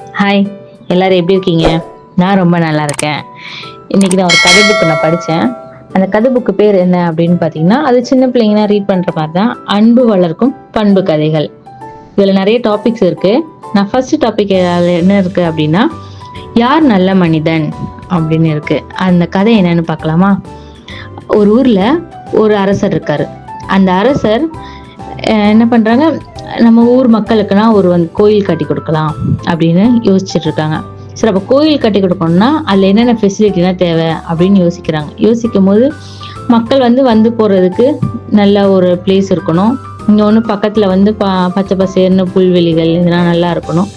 Hi, எல்லாரும் எப்படி இருக்கீங்க? நான் ரொம்ப நல்லா இருக்கேன். இன்னைக்கு நான் ஒரு கதை புக்கு நான் படித்தேன். அந்த கதை புக்கு பேர் என்ன அப்படின்னு பார்த்தீங்கன்னா, அது சின்ன பிள்ளைங்கன்னா ரீட் பண்ணுற மாதிரி தான். அன்பு வளர்க்கும் பண்பு கதைகள். இதில் நிறைய டாபிக்ஸ் இருக்கு. நான் ஃபர்ஸ்ட் டாபிக் என்ன இருக்கு அப்படின்னா, யார் நல்ல மனிதன் அப்படின்னு இருக்கு. அந்த கதை என்னன்னு பார்க்கலாமா? ஒரு ஊர்ல ஒரு அரசர் இருக்காரு. அந்த அரசர் என்ன பண்றாங்க, நம்ம ஊர் மக்களுக்குன்னா ஒரு கோயில் கட்டி கொடுக்கலாம் அப்படின்னு யோசிச்சுட்டு இருக்காங்க. சரி, அப்போ கோயில் கட்டி கொடுக்கணும்னா அதில் என்னென்ன ஃபெசிலிட்டிலாம் தேவை அப்படின்னு யோசிக்கிறாங்க. யோசிக்கும் போது மக்கள் வந்து போகிறதுக்கு நல்ல ஒரு பிளேஸ் இருக்கணும். இன்னொன்று பக்கத்தில் பச்சை பசேர்னு புல்வெளிகள் இதெல்லாம் நல்லா இருக்கணும்.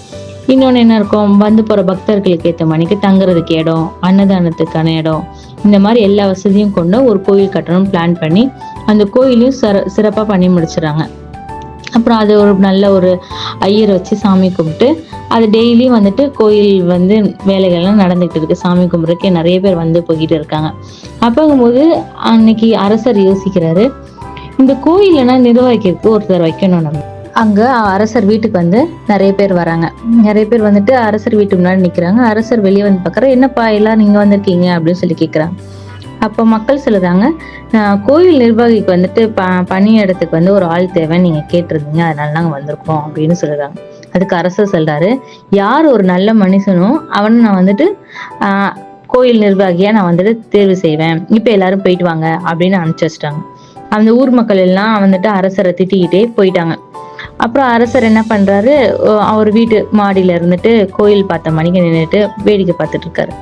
இன்னொன்று என்ன இருக்கும், வந்து போகிற பக்தர்களுக்கு ஏற்ற மணிக்கு தங்குறதுக்கு இடம், அன்னதானத்துக்கான இடம், இந்த மாதிரி எல்லா வசதியும் கொண்டு ஒரு கோயில் கட்டணும் பிளான் பண்ணி அந்த கோயிலையும் சிறப்பாக பண்ணி முடிச்சிடறாங்க. அப்புறம் அது ஒரு நல்ல ஒரு ஐயரை வச்சு சாமி கும்பிட்டு அது டெய்லியும் கோயில் வேலைகள்லாம் நடந்துகிட்டு இருக்கு. சாமி கும்பிட்றதுக்கு நிறைய பேர் போய்கிட்டு இருக்காங்க. அப்போங்கும்போது அன்னைக்கு அரசர் யோசிக்கிறாரு, இந்த கோயிலனா நிர்வகிக்கிறதுக்கு ஒருத்தர் வைக்கணும். நம்ம அங்க அரசர் வீட்டுக்கு நிறைய பேர் வராங்க. நிறைய பேர் அரசர் வீட்டு முன்னாடி நிக்கிறாங்க. அரசர் வெளியே பாக்குற, என்னப்பா எல்லாம் நீங்க வந்திருக்கீங்க அப்படின்னு சொல்லி கேக்குறாங்க. அப்ப மக்கள் சொல்லுறாங்க, கோயில் நிர்வாகிக்கு பணி இடத்துக்கு ஒரு ஆள் தேவைன்னு நீங்க கேட்டிருந்தீங்க, அதனால நாங்க வந்திருக்கோம் அப்படின்னு சொல்லுறாங்க. அதுக்கு அரசர் சொல்றாரு, யார் ஒரு நல்ல மனுஷனும் அவனை நான் கோயில் நிர்வாகியா நான் தேர்வு செய்வேன். இப்ப எல்லாரும் போயிட்டு வாங்க அப்படின்னு அனுப்பிச்சு வச்சிட்டாங்க. அந்த ஊர் மக்கள் எல்லாம் அரசரை திட்டிக்கிட்டே போயிட்டாங்க. அப்புறம் அரசர் என்ன பண்றாரு, அவர் வீட்டு மாடியில கோயில் பார்த்த மணிக்கு நின்றுட்டு வேடிக்கை பார்த்துட்டு இருக்காரு.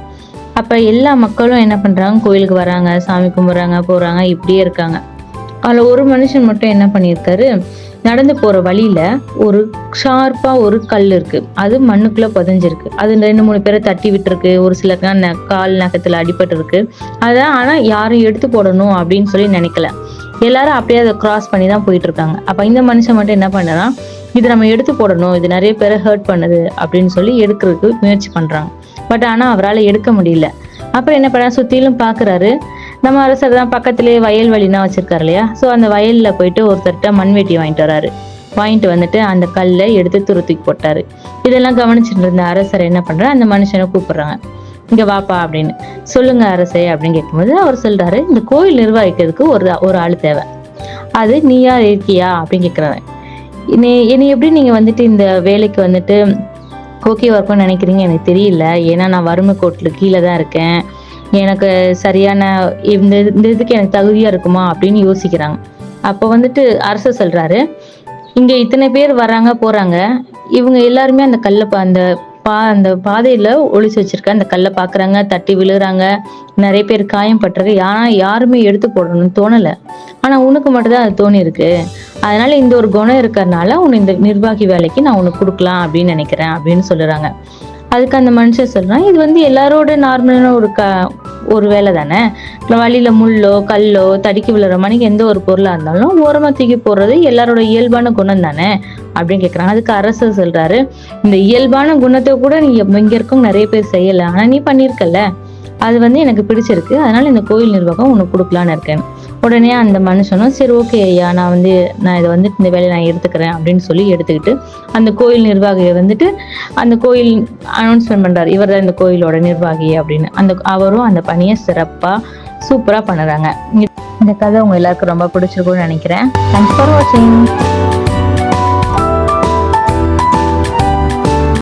அப்ப எல்லா மக்களும் என்ன பண்றாங்க, கோயிலுக்கு வராங்க, சாமி கும்பிடுறாங்க, போறாங்க, இப்படியே இருக்காங்க. அதுல ஒரு மனுஷன் மட்டும் என்ன பண்ணியிருக்காரு, நடந்து போற வழியில ஒரு ஷார்ப்பா ஒரு கல் இருக்கு. அது மண்ணுக்குள்ள புதைஞ்சிருக்கு. அது 2-3 பேரை தட்டி விட்டுருக்கு. ஒரு சில கால் நகத்துல அடிபட்டு இருக்கு. அதான் ஆனா யாரும் எடுத்து போடணும் அப்படின்னு சொல்லி நினைக்கல. எல்லாரும் அப்படியே அதை கிராஸ் பண்ணி தான் போயிட்டு இருக்காங்க. அப்ப இந்த மனுஷன் மட்டும் என்ன பண்றான், இது நம்ம எடுத்து போடணும், இது நிறைய பேரை ஹர்ட் பண்ணுது அப்படின்னு சொல்லி எடுக்கிறதுக்கு முயற்சி பண்றாங்க. பட் ஆனா அவரால் எடுக்க முடியல. அப்புறம் என்ன பண்ண, சுத்திலும் பாக்குறாரு. நம்ம அரசர் தான் பக்கத்திலேயே வயல் வழினா வச்சிருக்காரு இல்லையா. ஸோ அந்த வயல்ல போயிட்டு ஒருத்தர்கிட்ட மண்வெட்டி வாங்கிட்டு வராரு. வாங்கிட்டு அந்த கல்லை எடுத்து தூக்கி போட்டாரு. இதெல்லாம் கவனிச்சுட்டு இருந்த அரசர் என்ன பண்றாரு, அந்த மனுஷனை கூப்பிடுறாங்க, இங்க வாப்பா அப்படின்னு. சொல்லுங்க அரசே அப்படின்னு கேட்கும்போது அவர் சொல்றாரு, இந்த கோயில் நிர்வகிக்கிறதுக்கு ஒரு ஆள் தேவை. அது நீயா இருக்கியா அப்படின்னு கேட்கிறாங்க. என்னை எப்படி நீங்க இந்த வேலைக்கு ஓகேவா இருக்கும்னு நினைக்கிறீங்க எனக்கு தெரியல. ஏன்னா நான் வறுமை கோட்டில் கீழே தான் இருக்கேன். எனக்கு சரியான இந்த இதுக்கு எனக்கு தகுதியா இருக்குமா அப்படின்னு யோசிக்கிறாங்க. அப்போ அரசர் சொல்றாரு, இங்க இத்தனை பேர் வராங்க போறாங்க, இவங்க எல்லாருமே அந்த கல்லை அந்த பாதையில ஒளிச்சு வச்சிருக்க அந்த கல்லை பாக்குறாங்க, தட்டி விழுறாங்க, நிறைய பேர் காயம் பட்டிருக்கு. யாருமே எடுத்து போடணும்னு தோணல. ஆனா உனக்கு மட்டும் தான் அது தோணி இருக்கு. அதனால இந்த ஒரு குணம் இருக்கிறதுனால உன்னை இந்த நிர்வாகி வேலைக்கு நான் உனக்கு கொடுக்கலாம் அப்படின்னு நினைக்கிறேன் அப்படின்னு சொல்லுறாங்க. அதுக்கு அந்த மனுஷன் சொல்றான், இது எல்லாரோட நார்மலான ஒரு வேலை தானே. வழியில முள்ளோ கல்லோ தடிக்கி விழுற மணிக்கு எந்த ஒரு பொருளா இருந்தாலும் ஓரமா தூக்கி போடுறது எல்லாரோட இயல்பான குணம் தானே அப்படின்னு கேட்கறாங்க. அதுக்கு அரசர் சொல்றாரு, இந்த இயல்பான குணத்தை கூட நீ இங்க இருக்கும் நிறைய பேர் செய்யல, ஆனா நீ பண்ணிருக்கல, அது எனக்கு பிடிச்சிருக்கு, அதனால இந்த கோயில் நிர்வாகம் உனக்கு கொடுக்கலான்னு இருக்கேன். உடனே அந்த மனுஷனும் சரி ஓகே ஐயா, நான் இதை இந்த வேலையை நான் எடுத்துக்கிறேன் அப்படின்னு சொல்லி எடுத்துக்கிட்டு அந்த கோயில் நிர்வாகியை அந்த கோயில் அனௌன்ஸ்மெண்ட் பண்றாரு, இவர் தான் இந்த கோயிலோட நிர்வாகி அப்படின்னு. அவரும் அந்த பணியை சிறப்பா சூப்பரா பண்ணுறாங்க. இந்த கதை உங்க எல்லாருக்கும் ரொம்ப பிடிச்சிருக்கும்னு நினைக்கிறேன். தேங்க்ஸ் ஃபார் வாட்சிங்.